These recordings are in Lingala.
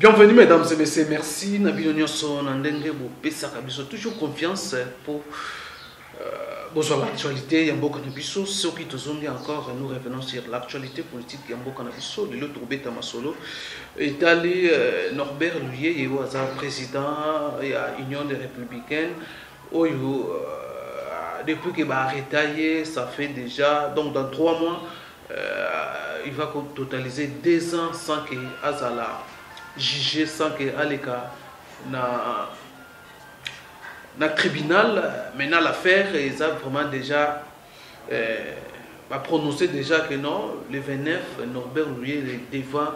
Bienvenue mesdames et messieurs, merci Nabino Nyonso Nandenge Bopesa Kabiso, toujours confiance pour bonjour l'actualité Yambo Kanabiso, ceux qui te sont encore, nous revenons sur l'actualité politique Yambo Kanabiso, le lot Toubeta Masolo, Italie Norbert Louye, il est président de l'Union des Républicains, depuis qu'il va arrêter, ça fait déjà, donc dans 3 mois, il va totaliser 2 ans sans qu'il Azala jugé sans que Aleka na tribunal. Maintenant l'affaire ils ont vraiment déjà prononcé déjà que non, le 29 Norbert Louye est devant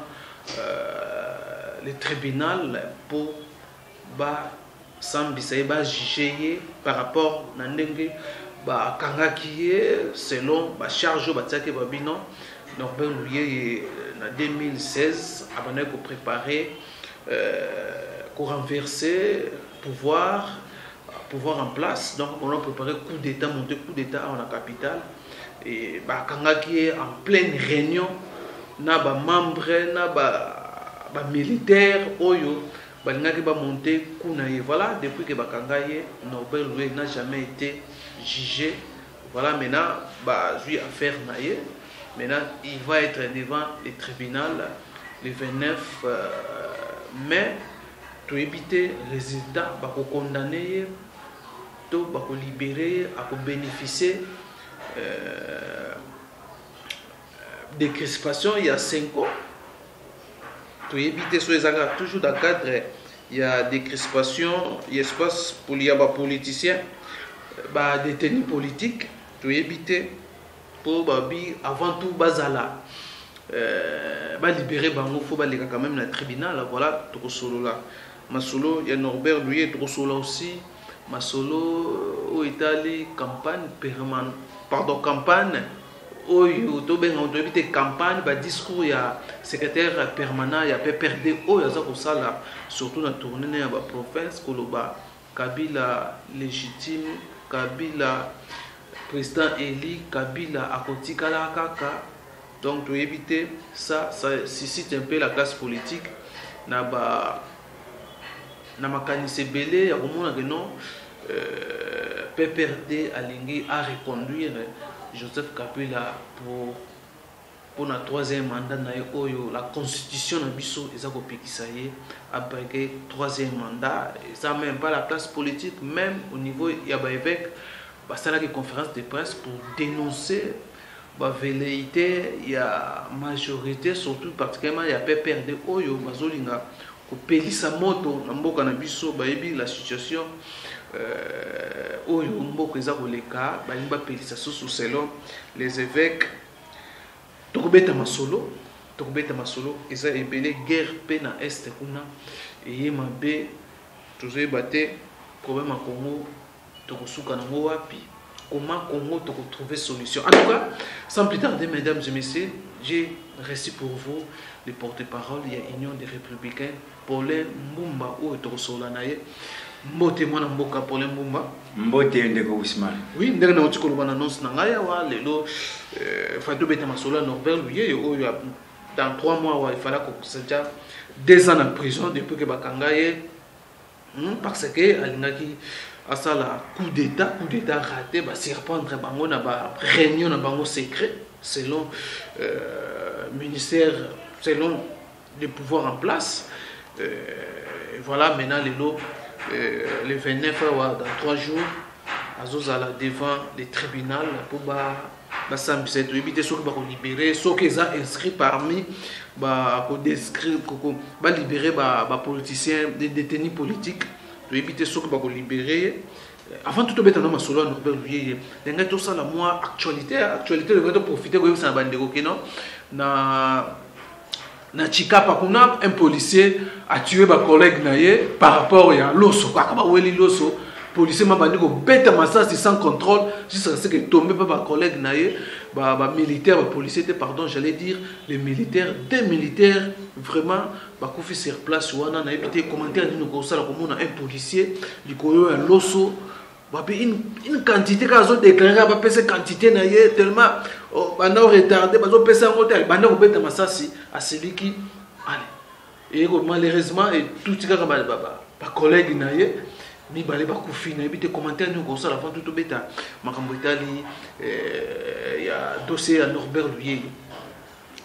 le tribunal pour juger par rapport à ndenge kangaki selon charge batiake babino. Norbert Louye en 2016 a préparé pour renverser pouvoir en place. Donc on a préparé coup d'état, monter coup d'état en la capitale et kangaki en pleine réunion na ba membre na ba militaire oyo balingaki ba monter coup na. Voilà, depuis que bakangaye Norbert Louye n'a jamais été jugé. Voilà, maintenant jouer affaire na ye. Maintenant, il va être devant le tribunal le 29 mai pour éviter le résultat, pour condamner, pour libérer, pour bénéficier des crispations il y a 5 ans. Pour éviter ce toujours dans le cadre, il y a des crispations, il y a espace pour les politiciens, des détenus politiques, pour éviter. Pour avant tout bazala libérer bango faut les quand même le tribunal. Voilà trop solo là masolo il y a Norbert Louye trop solo aussi masolo au Italie campagne permanente campagne au to ben on doit éviter campagne discours il y a secrétaire permanent il y a PPRD au ya za ko sala surtout dans tournée ya ba province Koloba Kabila légitime Kabila président Eli Kabila à Kotikala Kaka. Donc pour éviter ça suscite un peu la classe politique. Na makanise belé ya komona que non PPRD alingi à reconduire Joseph Kabila pour la 3e mandat na oyo la constitution na biso eza ko pekisa ye après 3e mandat. Ça même pas la classe politique, même au niveau ya ba évêque ça a une conférence de presse pour dénoncer la velléité, il y a majorité, surtout particulièrement il y a PPRD Oyo, Mazolinga, qui pélit sa moto, la situation Oyo, Mboka, Zaboleka, Balimba Pélissa sous selon les évêques, Tokobeta Masolo, ils ont ébélé guerre pena est, et Yemabe, tous les battés, problème en Congo. Comment Congo trouver solution. En tout cas, sans plus tarder, mesdames et messieurs, j'ai reçu pour vous le porte-parole de l'Union des Républicains, Paulin Mbumba, ou Tosolanaye. Mbote mwana mboka Paulin Mbumba. Mbote ndeko Ousmane. Oui, ndenge na otiko na annonce na ngaya wa lelo Fatou Beta Masola Norbert Louye dans 3 mois il fallait que ça déjà 2 ans en prison depuis que bakangaye parce que alingaki à ça la coup d'état raté surprendre bango na réunion na bango secret selon ministère selon les pouvoirs en place. Voilà, maintenant le 29 dans 3 jours azozala devant les tribunaux pour basambisa to éviter ceux qui vont libérer ceux qui sont inscrits parmi libérer politiciens des détenus politiques. De éviter ceux qui vont libérer. Avant tout, on a solo Norbert Louye. Denga tout ça la moi actualité de profiter de ça bandeko non na Chikapa kuna un policier a tué ba collègue naie par rapport à l'osso quoi ba weli l'osso policier m'a bandeko bête massage sans contrôle jusqu'à ce que tombé pas ba collègue naie ba militaire ba policier pardon j'allais dire les militaires des militaires vraiment bakufi sur place wana na éviter commentaire dino ko sala comme on a un policier likoyo un loso une quantité quand ils déclaré ba pesa quantité na ye tellement bana retardé bazo pesa ngote bana ko beta masasi à celui qui allez et malheureusement et tout ce que collègue naie mibale bakufi na bité commentaire nous comme ça avant tout bêta makambo itali il y a dossier à Norbert Luye.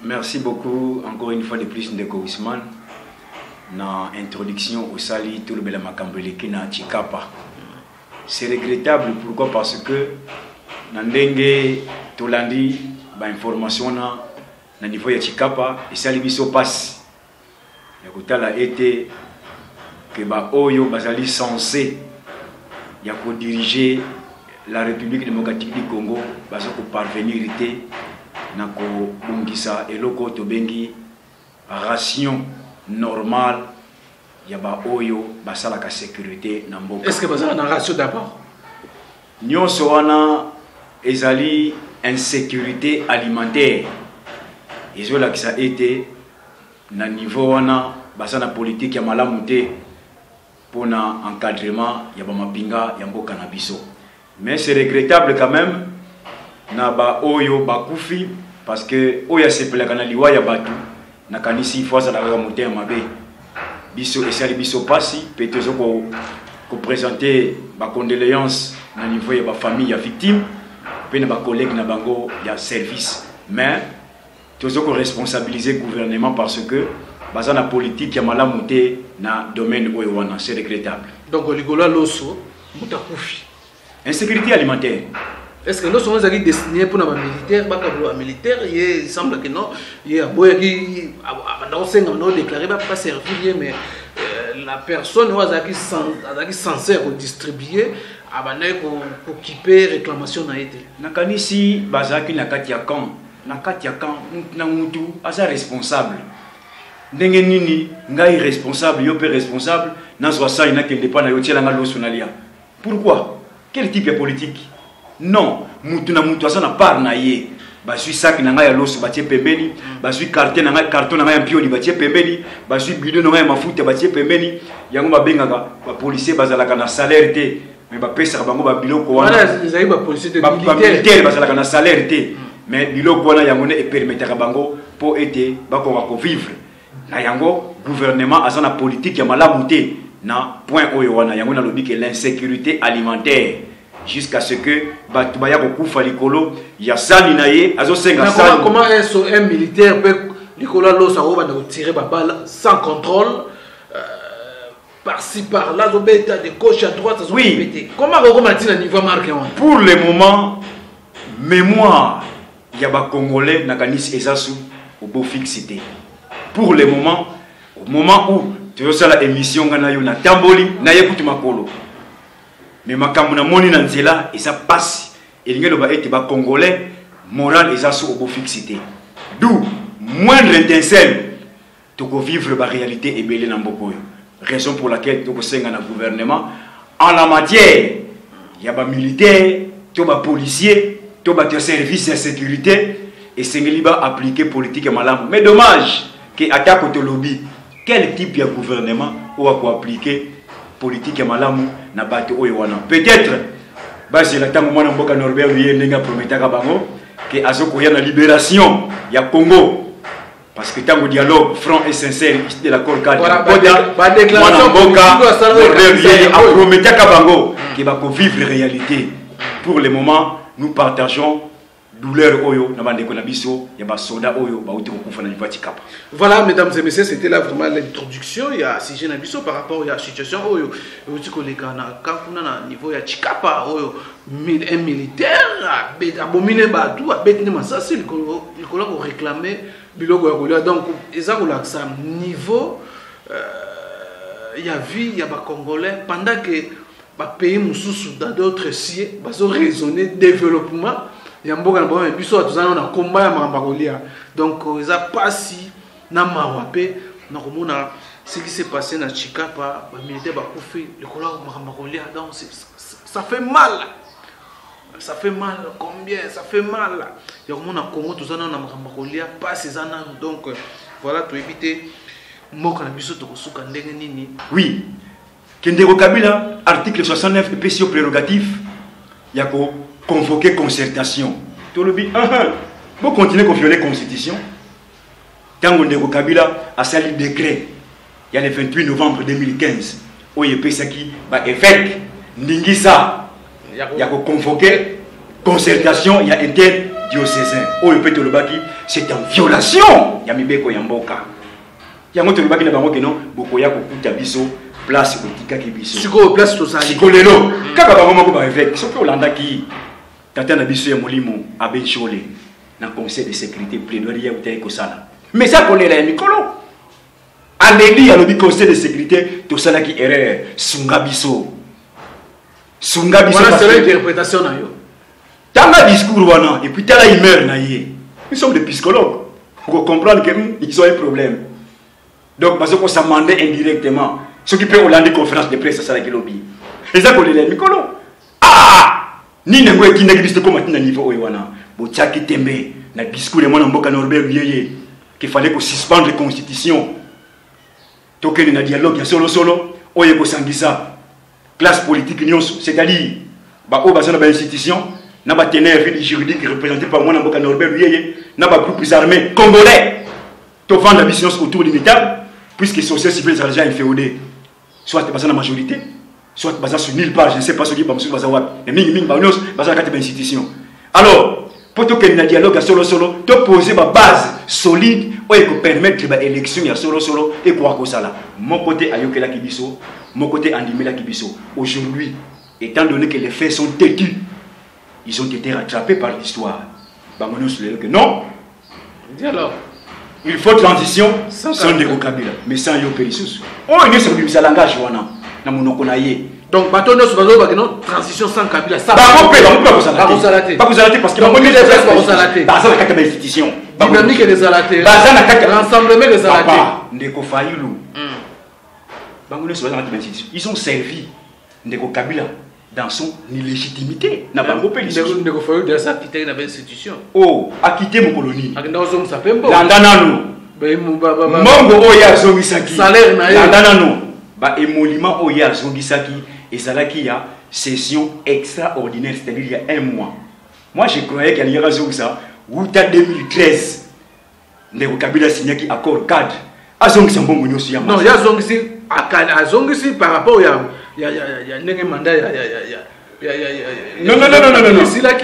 Merci beaucoup encore une fois de plus Ndeko Ousmane na introduction au sali tout le bel makambo na Chikapa. C'est regrettable pourquoi parce que na ndenge tolandi ba information na niveau ya Chikapa et sali biso passe ya kutala été que ba oyo bazali censé ya ko diriger la République démocratique du Congo bazo ko parvenir té na ko bungisa eloko to bengi ration normale ya ba oyo basala ka sécurité na mboka. Est-ce que bazala na ration d'abord nyonso wana ezali insécurité alimentaire ezola ki ça été na niveau wana basana politique ya malamu té pour l'encadrement, il y a des mapinga, il y a des cannabiso. Mais c'est regrettable quand même, na ba oyo ba kufi parce que oya sepela kana liwa ya batu na kanisi fois ça la monter mabe. Biso et sali biso passi peut-être ko présenter ba condoléances na niveau ya ba famille ya victime, pe na ba collègue na bango ya service. Mais toujours ko responsabiliser gouvernement parce que bazana politique ya malamu te na domaine oyo wana, c'est regrettable. Donc ligola loso mutakufi. Insécurité alimentaire. Est-ce que nous sommes destinés pour les militaires, militaire, il semble que non, il y a boya qui a déclaré pas servir mais la personne est censée distribuer pour équiper réclamation na été. Nakanisi bazaki na katia kan na mutu asa responsable. Ndenge nini ngai responsable yo pe responsable na soisa ina ke dépend na yo tiela nga loso na lia. Pourquoi? Quel type de politique? Non, mutu na mutu asa na part na ye. Ba suis sac na nga ya loso batie pembeni, ba suis carton na nga carton na nga ya mpioli batie pembeni, ba suis bidon na nga ya mafuta batie pembeni. Yango ba bengaka ba policier bazalaka na salaire te, mais ba pesa bango ba biloko wana. Voilà, les ba policier de militaire bazalaka na salaire te, mais biloko wana yango ne permettra bango pour aider ba ko vivre. Na yango gouvernement azana politique ya malamu te na point oyo wana yango na lobi que l'insécurité alimentaire jusqu'à ce que batu baya ko kufa likolo ya sali na ye azo senga sali. Comment un militaire peut likolo lo sa roba de tirer ba balle sans contrôle par-ci par-là zo beta de gauche à droite ça péter. Comment comment tient niveau marqué on? Pour le moment mémoire ya ba congolais na kanisi ezasu au beau fixité. Pour le moment, au moment où tu veux la émission na tamboli na yekuti makolo. Mais makambo na moni na nzela et ça passe. Et l'ingé ba ete ba congolais moral ezasu au beau fixité. D'où moindre étincelle tu ko vivre la réalité et belé na mbokoyo. Raison pour laquelle tu ko senga na gouvernement en la matière, il y a ba militaire, tu ba policier, tu ba service de sécurité et sengeliba appliquer politique et malam. Mais dommage que attaque au lobby, quel type de gouvernement ou à quoi appliquer politique et malamu na bate oyowana. Peut-être, c'est la tango mwana mboka Norbert Luye nenga prometaka bango que azoko ya na libération ya Congo parce que tango dialogue franc et sincère de l'accord cadre ba déclaration mboka Norbert Luye a prometaka bango que ba ko vivre réalité. Pour le moment, nous partageons douleur oyo na bande ko na biso ya ba soda oyo ba uti ko kufa na livati kapa. Voilà mesdames et messieurs, c'était là vraiment l'introduction il y a sujet na biso par rapport à la situation oyo uti ko lekana kakuna na niveau ya Chikapa oyo un militaire abomine ba tout abetni masasi il ko réclamer biloko ya kolia donc ezako la ça niveau il y a vie il y a ba congolais pendant que ba pays mususu dans d'autres sièges ba so raisonner développement yamboka na bon biso tuzana na combat ya makamba kolia donc eza pasi na mawape na komona ce qui s'est passé na Chikapa ba militaire ba kufi le kola makamba kolia donc ça fait mal combien ça fait mal ya komona Congo tuzana na makamba kolia pasi zana donc voilà to éviter moka na biso to kosuka ndenge nini. Oui, Kendeko Kabila article 69 PCO prérogatif yako convoquer concertation. Tout le but, vous continuez à violer la constitution. Tant que Ndeko Kabila a sali décret il y a le 28 novembre 2015 où il y a qui bah évêque Ningisa il y a convoqué concertation il y a interdiocésain où il peut te le baki c'est en violation il y a mibeko yamboka il y a moto le baki na bango que non bokoya ko kuta biso place otika ki biso siko place to sali siko lelo kaka bango moko ba évêque soki olanda ki tata na biso ya molimo abenchole na conseil de sécurité plaidoyer ya utay ko sala mais ça kolela ya mikolo Amélie a le conseil de sécurité, tout ça là qui erreur, Sungabiso. Sungabiso. Voilà, c'est l'interprétation. Dans le discours, et puis là, il meurt. Nous sommes des psychologues. Il faut comprendre qu'ils ont un problème. Donc, parce qu'on s'est demandé indirectement, ceux qui peuvent Hollande conférence de presse, ça là qui lobby. Et ça, pour les Mikolo. Ah! Ni ne voit qui n'a pas comme à niveau Owana. Botiaki Tembe, dans le discours de mon amboka Norbert Lieye, qu'il fallait qu'on suspende la constitution. Token na dialogue ya solo oye ko sangisa classe politique nyonso c'est-à-dire ba o bazana ba institution na ba teneur juridique représenté par moi na mboka Norbert Luyeye na ba groupes armés congolais to vendre la business autour du métal puisque société civile ça déjà inféodé soit bazana majorité soit bazana sur nulle part je ne sais pas ce qui va monsieur bazawap mais mingi ba nyos bazana kati ba institution alors pour token na dialogue ya solo to poser ba base solide pour permettre l'élection ya solo et pour quoi ça là mon côté ayokela kibiso mon côté andimela kibiso aujourd'hui étant donné que les faits sont têtus ils ont été rattrapés par l'histoire bangono sur que non alors il faut transition sans décocabila mais sans yo perisous oh il sur le langage wana na monoko na ye donc bateau nous bazo ba non transition sans Kabila ça ba ko pas vous arrêter parce que ba ko des frères pas vous arrêter dans ça la institution dynamique des alatés bazana kaka rassemblement des alatés ndeko fayulu bangono sur la institution ils ont servi ndeko Kabila dans son illégitimité na bango pe ndeko fayulu de sa quitter na institution oh a quitté mon colonie akenda ozo musapembo landanano mongo oya zongisaki salaire na landanano ba émolument oya zongisaki ezalaki ya session extraordinaire c'est-à-dire il y a un mois moi je croyais qu'il y a ça ou 2013 ndeko Kabila signé qui accord cadre azongisa mbongo nyoso ya non ya zongisi azongisi par rapport ya ndenge mandat non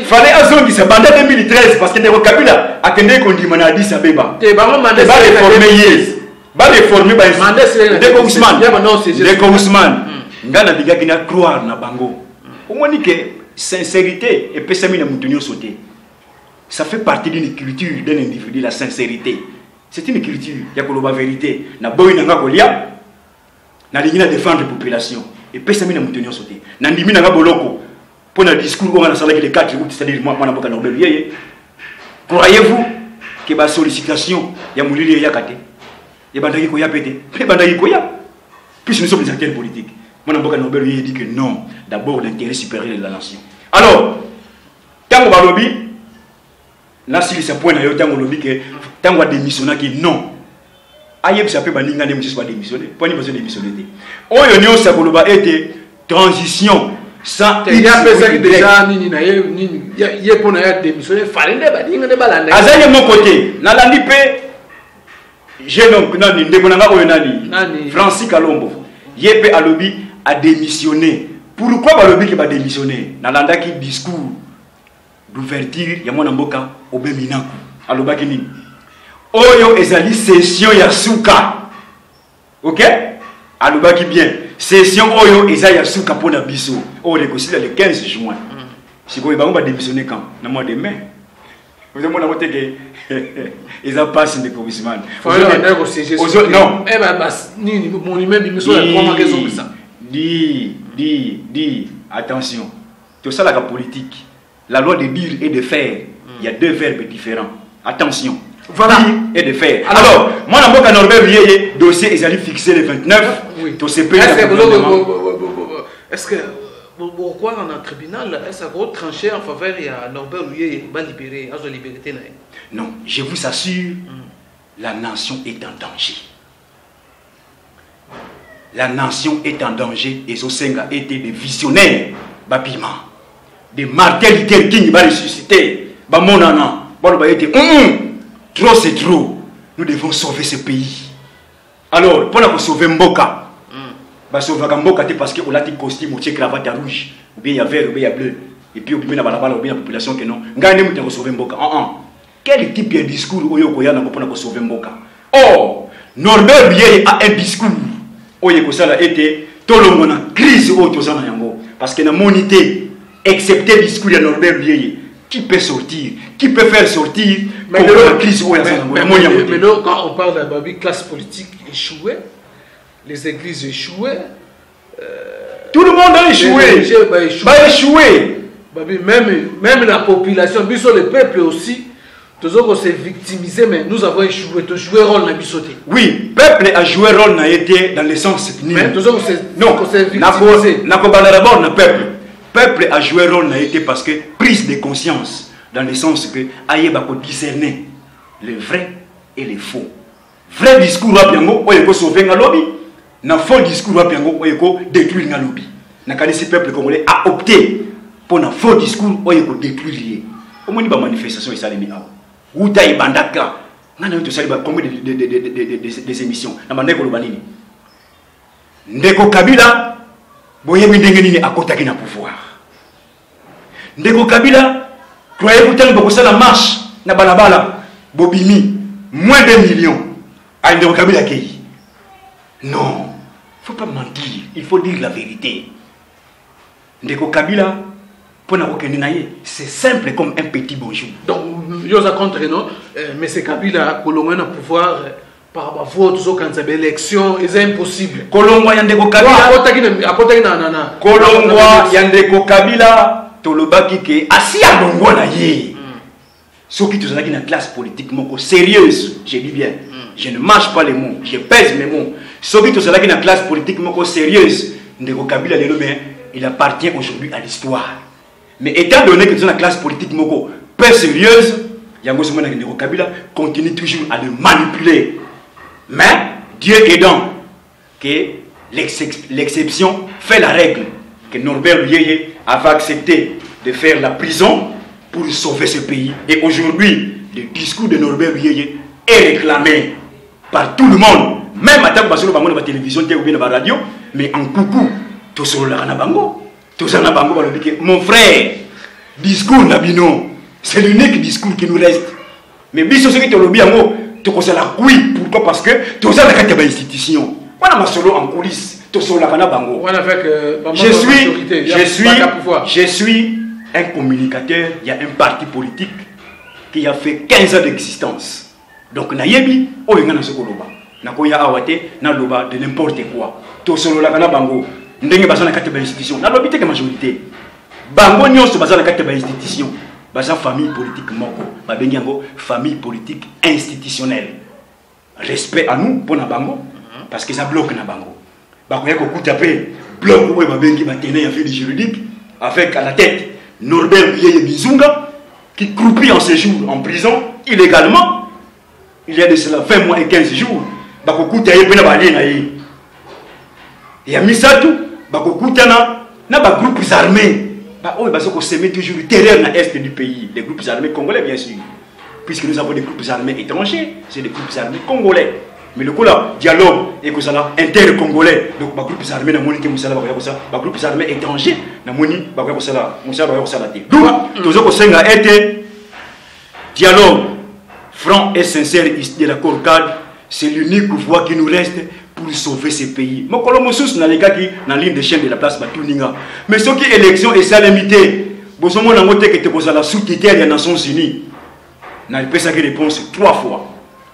fallait azongisa banda 2013 parce que ndeko Kabila akende kondima na Addis Abeba te bango mandat ba réformer ba ndeko Ousmane ngana bigaki na croire na bango omoni que sincérité et pesami na mutunyo sauté. Ça fait partie d'une culture d'un individu, la sincérité. C'est une culture. Il y a la vérité. Na boy nanga kolia, na lingina défendre la population. Et pesa mina mutenyo sauté. Na ndimi nanga boloko. Pour le discours on a salaki les 4 routes, c'est-à-dire moi na boka Norbert Luyeye. Croyez-vous que ba sollicitation ya mulili ya kate? Ya bandaki koya pété. Ya bandaki koya. Puisque nous sommes des acteurs politiques. Moi na boka Norbert Luyeye dit que non, d'abord l'intérêt supérieur de la nation. Alors, tango balobi Nasili sa point na yo tango lobi que tango a démissionné que non. Ayeb sa pe baninga ne monsieur soit démissionné. Point ni besoin de démissionner. Oyo nyo sa koloba était transition sans il y a personne qui déjà ni ye pona ya démissionner farinde baninga ne balanda. Azali mon côté. Na landi pe j'ai donc nani ndeko nanga oyo nani Francis Kalombo. Ye pe alobi a démissionné. Pourquoi balobi que ba démissionner? Na landa ki discours d'ouverture ya mwana mboka obeminaku alobaki nini oyo ezali session ya suka ok alobaki bien session oyo eza ya suka pona biso o réconcilie le 15 juin sikoyo bango ba démissionner quand na mois de mai vous avez monté que eza passe de Ousmane non eh ben nini mon immeuble biso ya comment qu'ils ont ça dit attention tout ça la politique. La loi de dire et de faire, il y a deux verbes différents. Attention. Voilà. Dire et de faire. Alors, moi, dans mon Norbert Luyeye, dossier est allé fixer le 29. Oui. Est-ce que pourquoi dans un tribunal, est-ce qu'on tranché en faveur de Norbert Luyeye va libérer, à sa liberté? Non, je vous assure, la nation est en danger. La nation est en danger et Zosenga était des visionnaires, Bapima. Des Martin Luther King va ressusciter. Bah mon nana, trop c'est trop. Nous devons sauver ce pays. Alors, pour sauver Mboka, bah sauver Mboka parce que on a des costumes, on a cravate rouge, ou bien il y a vert, ou bien il y a bleu, et puis on a balabala, ou bien la population que non. Gagné pour sauver Mboka. Quel type de discours pour sauver Mboka? Oh, Norbert Bieye a un discours. Oye ko sala été tout le monde en crise autour yango parce que na monité excepté discours de Norbert Bieye qui peut sortir, qui peut faire sortir mais la crise mais quand on parle de la classe politique échouée, les églises échouées, tout le monde a échoué. Même la population, le peuple aussi. Toujours s'est victimisé, mais nous avons échoué. Tu joué rôle dans bisoté. Oui, peuple a joué rôle n'a été dans le sens mais toujours s'est victimisé. Peuple a joué rôle n'a été parce que prise de conscience dans le sens que aïe va discerner le vrai et le faux. Vrai discours à Piango, on est sauver un lobby. Na faux discours à Piango, on est détruire un lobby. Na qualité peuple congolais a opté pour un faux discours, on est détruire. Comment on dit manifestation et ça les mis à Outa Ibandaka, on a combien des émissions. Ndeko Kabila, boyebi ndenge à côté na pouvoir. Ndeko Kabila, croyez-vous tellement que ça la marche na balabala, bobimi, moins de millions. À Ndeko Kabila qui? Non, faut pas mentir, il faut dire la vérité. Ndeko Kabila, c'est simple comme un petit bonjour. Donc, vous avez contre, non? Mais c'est Kabila, Kolongwa na pouvoir, par rapport à vote, quand il y a élection, c'est impossible. Kolongwa Yandeko Kabila. Kolongwa Yandeko Kabila, Tolobaki ke asi à Longo na ye. Ceux qui sont dans la classe politique sérieuse, je dis bien, je ne mâche pas les mots, je pèse mes mots. Ceux qui sont dans la classe politique sérieuse, Ndeko Kabila, il appartient aujourd'hui à l'histoire. Mais étant donné que nous sommes dans la classe politique peu sérieuse, Ndeko Kabila continue toujours à le manipuler. Mais Dieu aidant que l'exception fait la règle, que Norbert Bieye avait accepté de faire la prison pour sauver ce pays. Et aujourd'hui, le discours de Norbert Bieye est réclamé par tout le monde. Même à la télévision ou bien la radio, mais en coucou, tout sur la Bango. Mon frère, discours Nabino, c'est l'unique discours qui nous reste. Mais biso ce qui te lobby en haut, tu connais la couille. Pourquoi? Parce que tu as la institution. Voilà ma solo en coulisses. Tu as la bango. Je suis un communicateur. Il y a un parti politique qui a fait 15 ans d'existence. Donc nayebi, o yenga na sokoloba. Na koya awate na loba de n'importe quoi. Tu as la bango. Ndenge bazana kati ba institution na lobité que majorité bango nyonso bazana kati ba institution baza famille politique moko babengi yango famille politique institutionnelle. Respect à nous pour na bango parce que ça bloque na bango bakoya ko kutape bloc oyo babengi batene affaire juridique avec à la tête Norbert Bieye Bizunga qui croupit en séjour en prison illégalement il y a de cela 20 mois et 15 jours bako kutaye pena ba na yi ya misatu bakokutana na ba groupes armés ba oyo bazoko semer toujours le terreur na est du pays, les groupes armés congolais bien sûr, puisque nous avons des groupes armés étrangers, c'est des groupes armés congolais. Mais le coup là, dialogue et que ça là inter-congolais, donc ba groupes armés na moni ke musala ba ça, ba groupes armés étrangers na moni ba ko ça, musala ba ko ça té. Donc tozoko senga été dialogue franc et sincère de l'accord cadre, c'est l'unique voie qui nous reste pour sauver ce pays. Mon colombosus n'a les gars qui dans ligne de chaîne de la place Batuninga. Mais ce qui est élection et ça limité. Bosomo n'a moté que te pose la sous-tutelle des Nations Unies. N'a pas sa réponse 3 fois.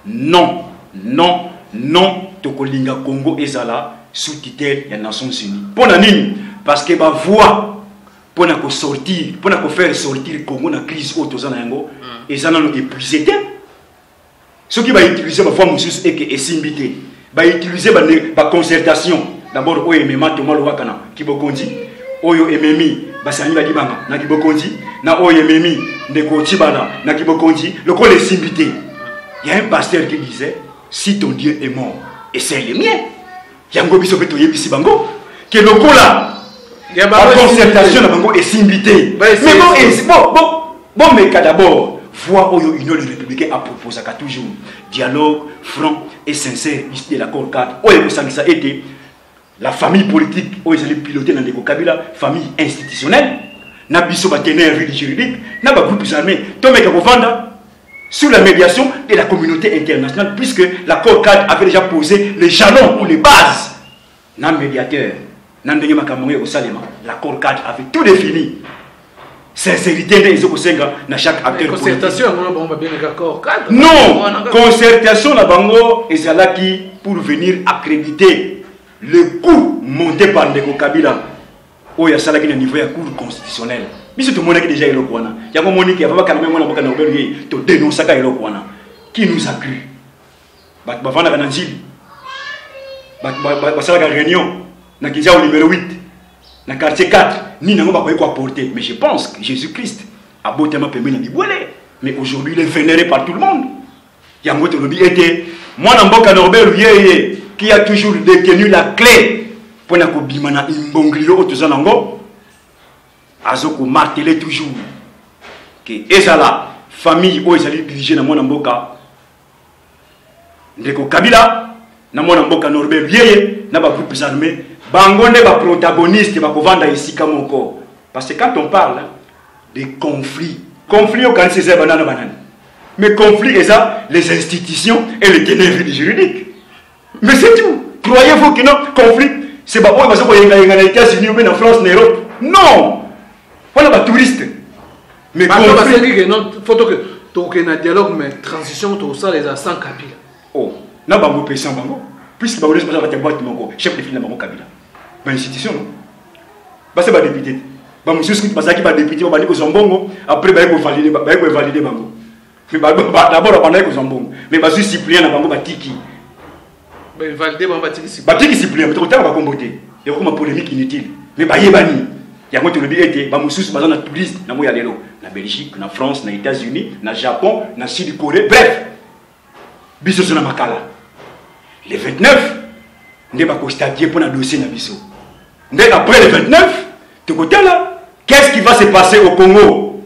Non, non, non. Tokolinga Congo et Zala sous-tutelle des Nations Unies. Pour la ligne, parce que ma voix pour nous sortir, pour nous faire sortir le Congo dans la crise autour et ça nous épuisé. Ce qui va utiliser ma voix et que est simbité. Va utiliser la concertation. D'abord, oyo emema Thomas Lowakana qui bokondi, oyo ememi basani ba dibanga na ki bokondi, na oyo ememi ndeko Tibana na ki bokondi, le col est simbité. Il y a un pasteur qui disait si ton Dieu est mort et c'est le mien. Yango biso peto yebisi bango que le col là la concertation na bango est simbité. Mais bon mais d'abord voix où l'Union des Républicains a proposé toujours dialogue franc et sincère ici de l'accord cadre. Où ça a été la famille politique où ils allaient piloter dans des Kabila, famille institutionnelle, n'a pas de juridique, n'a pas de groupes armés, sous la médiation de la communauté internationale, puisque l'accord cadre avait déjà posé les jalons ou les bases. N'a médiateur, n'a l'accord cadre avait tout défini. Sincérité dans chaque acteur concertation cadre. Non, concertation na bango ezalaki pour venir accréditer le coût monté par Ndeko Kabila au ya salaki na niveau ya cour constitutionnel. Biso tout monde qui déjà eloko wana. Ya ko monique va ka na mona boka na obeli to dénoncer ka eloko wana. Qui nous a cru? Bat bavana na nzili. Bat salaka réunion na kinja au numéro 8. Dans le quartier 4, ni n'a pas quoi apporter. Mais je pense que Jésus-Christ a beau tellement permis de mais aujourd'hui il est vénéré par tout le monde. Il y a un lobby été. Moi, Namboka Norbert qui a toujours détenu la clé pour que Bimana Imbonglio au Tuzanango, Azoko martelé toujours que Ezala, famille où ils allaient diriger dans mon Namboka, Ndeko Kabila, dans mon Namboka Norbert n'a pas groupe armé. Bangonde va protagoniste va kovanda ici comme encore parce que quand on parle de conflits au canal c'est banane mais conflit est ça les institutions et les ténèbres juridiques mais c'est tout. Croyez-vous que non conflit c'est pas parce que y a les États-Unis ou en France en Europe non voilà les touristes mais conflit non faut que tu un dialogue mais transition tout ça les sans Kabila oh na bango pesa bango puisque bango les pas boîte mongo chef de file na bango Kabila ba institution non ba c'est ba député ba monsieur qui passe qui ba député ba ndiko zombongo après ba ko valider bango mais d'abord ba ndiko zombongo mais ba su suppléant na bango ba tiki ba valider ba tiki suppléant mais to ta ba comboter et comme polémique inutile mais ba yebani ya ngoto le bi été ba monsieur ba na touriste na mo ya lelo na Belgique na France na États-Unis na Japon na Sud Corée bref biso na makala les 29 ne pas constater pour un dossier na biso. Mais après le 29, de côté là, qu'est-ce qui va se passer au Congo?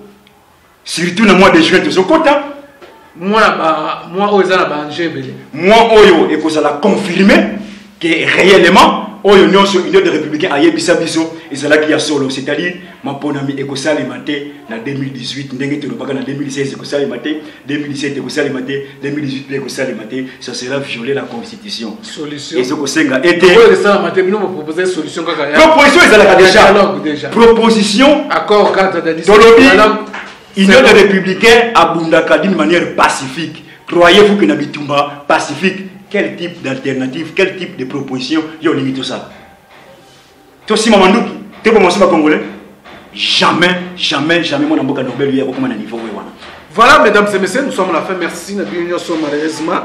Surtout dans le mois de juin de ce côté. Moi, Oyo, et que ça l'a confirmé que réellement, Oyo Union des Républicains a yébissa biso, et c'est là qu'il y a solo. C'est-à-dire, mon bon ami Ekosa Alimenté, en 2018, en 2016, Ekosa Alimenté, 2017, Ekosa Alimenté, 2018, Ekosa Alimenté, ça sera violer la Constitution. Solution. Et ce que c'est été. Solution. Proposition, ils allaient déjà. Proposition. Accord, cadre de Union des Républicains a Bundaka d'une manière pacifique. Croyez-vous que Nabitumba pacifique? Quel type d'alternative, quel type de proposition y a limite ça? Toi aussi, Mamandouki, tu peux commencer par Congolais? Jamais, mon amboka Nobel lui a recommandé un niveau. Voilà, mesdames et messieurs, nous sommes à la fin. Merci, malheureusement.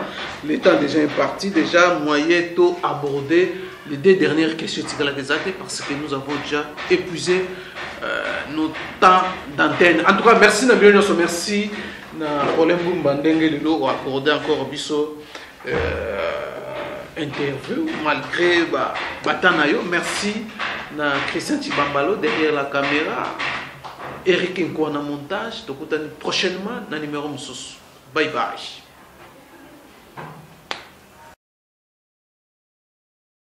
Le temps déjà est parti. Déjà, moyen tôt abordé les deux dernières questions parce que nous avons déjà épuisé nos temps d'antenne. En tout cas, merci, merci. Olembou Mbandenge Lilo accordé encore biso interview malgré Batanayo. Merci na Christian Tibambalo derrière la caméra, Eric Nkwana montage. Donc prochainement na numéro Moussous. Bye bye.